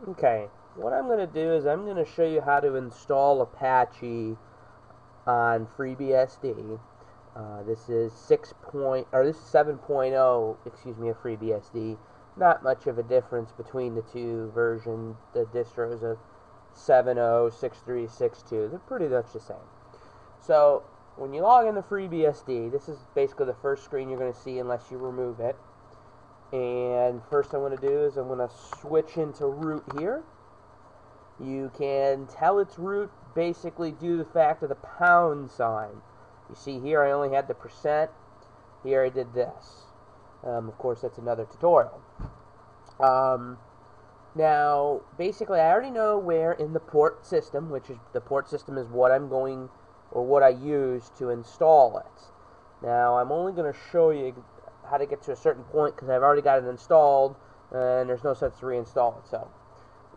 Okay, what I'm going to do is I'm going to show you how to install Apache on FreeBSD. This is 7.0, excuse me, of FreeBSD. Not much of a difference between the two versions, the distros of 7.0, 6.3, 6.2. They're pretty much the same. So when you log into FreeBSD, this is basically the first screen you're going to see unless you remove it. And first I'm going to do is I'm going to switch into root here. You can tell it's root basically due to the fact of the pound sign. You see here I only had the %. Here I did this. Of course that's another tutorial. Now basically I already know where in the port system, which is the port system is what I'm going or what I use to install it. Now I'm only going to show you how to get to a certain point because I've already got it installed and there's no sense to reinstall it. So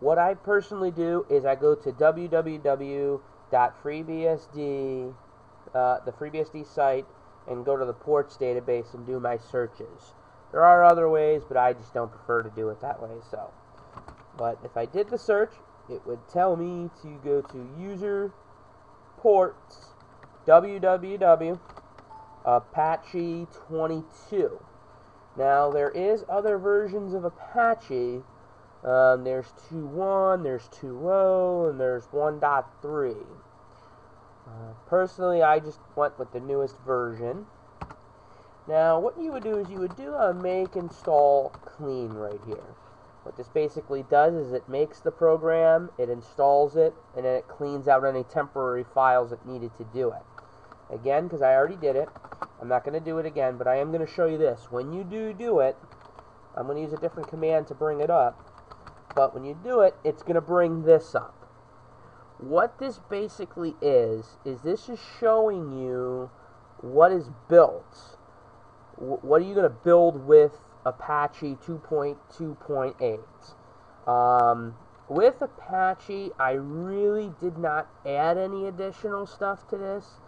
what I personally do is I go to www.freebsd, the FreeBSD site, and go to the ports database and do my searches. There are other ways, but I just don't prefer to do it that way. So, but if I did the search, it would tell me to go to user ports www Apache 22. Now there is other versions of Apache. There's 2.1, there's 2.0, and there's 1.3. Personally, I just went with the newest version. Now what you would do is you would do a make install clean right here. What this basically does is it makes the program, it installs it, and then it cleans out any temporary files it needed to do it. Again, because I already did it, I'm not going to do it again, but I am going to show you this. When you do it, I'm going to use a different command to bring it up, but when you do it, it's going to bring this up. What this basically is this is showing you what is built. What are you going to build with Apache 2.2.8? With Apache, I really did not add any additional stuff to this.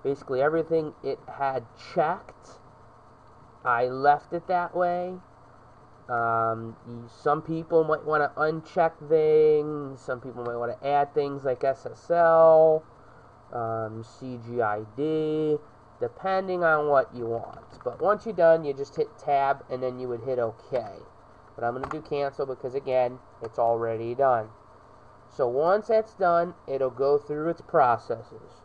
Basically everything it had checked, I left it that way. Some people might want to uncheck things, some people might want to add things like SSL, CGID, depending on what you want. But once you're done, you just hit tab and then you would hit OK. But I'm going to do cancel because again, it's already done. So once that's done, it'll go through its processes.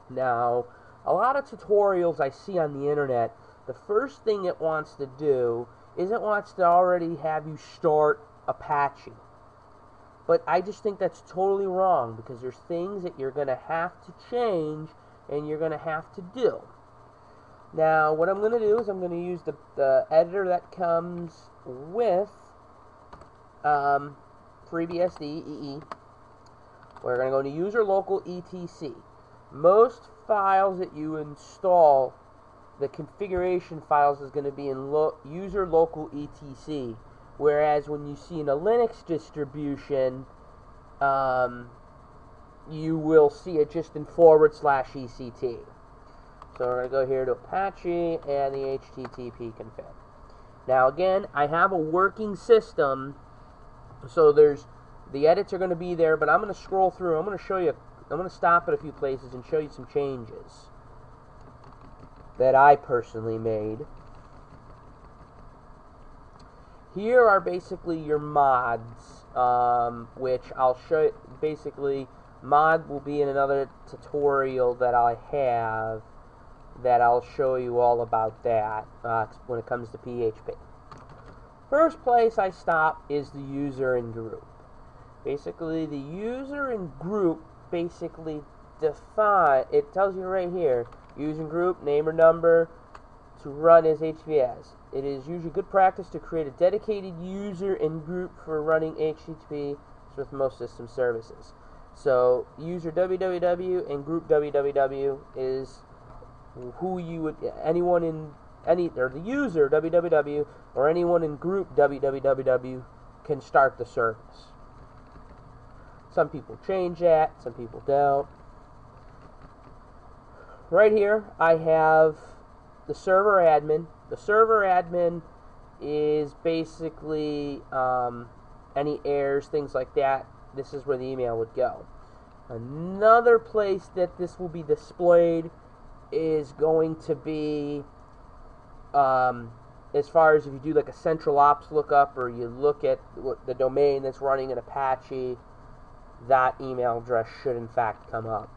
Now, a lot of tutorials I see on the internet, the first thing it wants to do is it wants to already have you start Apache. But I just think that's totally wrong because there's things that you're going to have to change and you're going to have to do. Now, what I'm going to do is I'm going to use the editor that comes with FreeBSD EE. We're going to go to user local etc. Most files that you install, the configuration files is going to be in user local etc. Whereas when you see in a Linux distribution, you will see it just in /etc. So we're going to go here to Apache and the HTTP config. Now again, I have a working system, so the edits are going to be there, but I'm going to scroll through. I'm going to show you. I'm going to stop at a few places and show you some changes that I personally made. Here are basically your mods, which I'll show you. Basically, mod will be in another tutorial that I have that I'll show you all about that when it comes to PHP. First place I stop is the user and group. Basically, the user and group basically define, it tells you right here, user and group, name or number, to run as HTTPS. It is usually good practice to create a dedicated user and group for running HTTP with most system services. So user www and group www is who you would, anyone in or the user www or anyone in group www can start the service. Some people change that, some people don't. Right here I have the server admin. The server admin is basically any errors, things like that, this is where the email would go. Another place that this will be displayed is going to be as far as if you do like a central ops lookup, or you look at the domain that's running in Apache, that email address should in fact come up.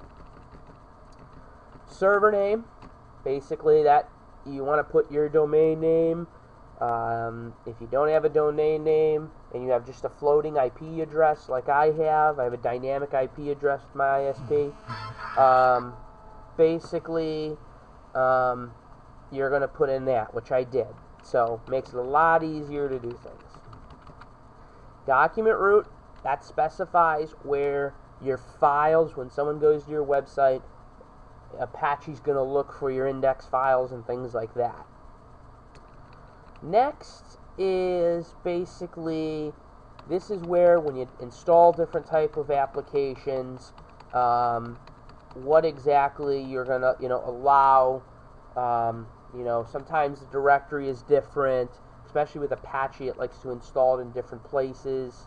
Server name, basically that you want to put your domain name. If you don't have a domain name and you have just a floating IP address like I have a dynamic IP address with my ISP. Basically, you're going to put in that, which I did. So, makes it a lot easier to do things. Document root, that specifies where your files, when someone goes to your website, Apache's going to look for your index files and things like that. Next is basically, this is where when you install different type of applications, what exactly you're going to, allow. Sometimes the directory is different, especially with Apache. It likes to install it in different places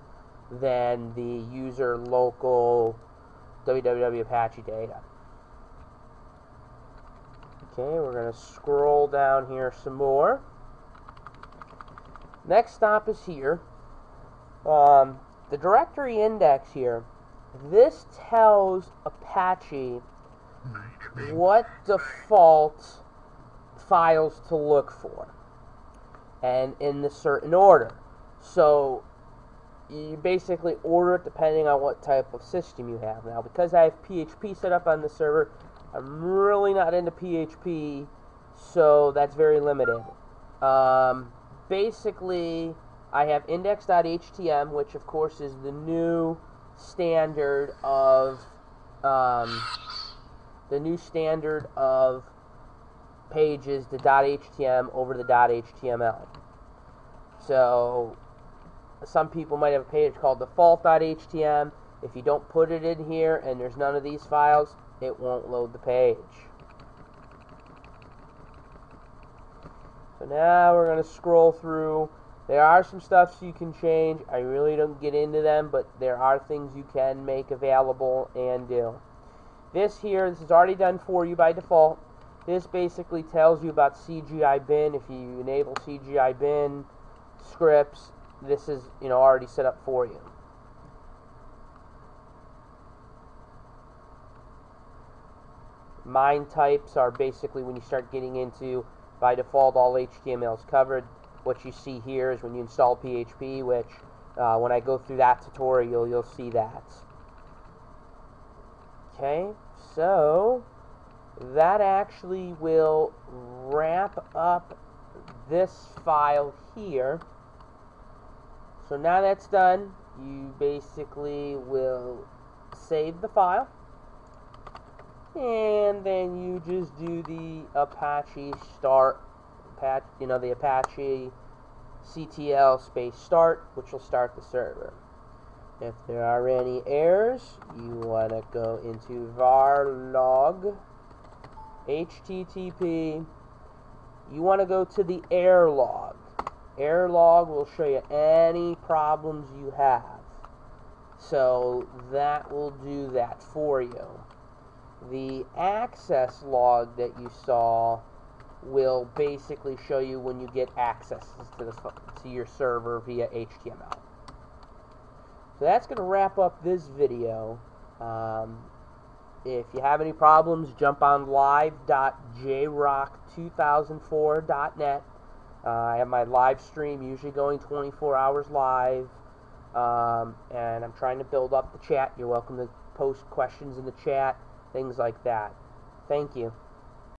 than the user local www Apache data. Okay, we're going to scroll down here some more. Next stop is here. The directory index here. This tells Apache what default files to look for, and in a certain order. So you basically order it depending on what type of system you have. Now, because I have PHP set up on the server, I'm really not into PHP, so that's very limited. Basically, I have index.htm, which of course is the new standard of pages, the .htm over the .html. So some people might have a page called default.htm. If you don't put it in here and there's none of these files, it won't load the page. So now we're going to scroll through. There are some stuff you can change. I really don't get into them, but there are things you can make available and do. This is already done for you by default. This basically tells you about CGI bin. If you enable CGI bin scripts, this is already set up for you. MIME types are basically when you start getting into, by default, all HTML is covered. What you see here is when you install PHP, which when I go through that tutorial, you'll see that. Okay, so that actually will wrap up this file here. So now that's done, you basically will save the file, and then you just do the Apache start, the Apache CTL space start, which will start the server. If there are any errors, you want to go into var log http. You want to go to the error log. Error log will show you any problems you have. So that will do that for you. The access log that you saw will basically show you when you get access to your server via HTML. So that's going to wrap up this video. If you have any problems, jump on live.jrock2004.net. I have my live stream usually going 24 hours live, and I'm trying to build up the chat. You're welcome to post questions in the chat, things like that. Thank you.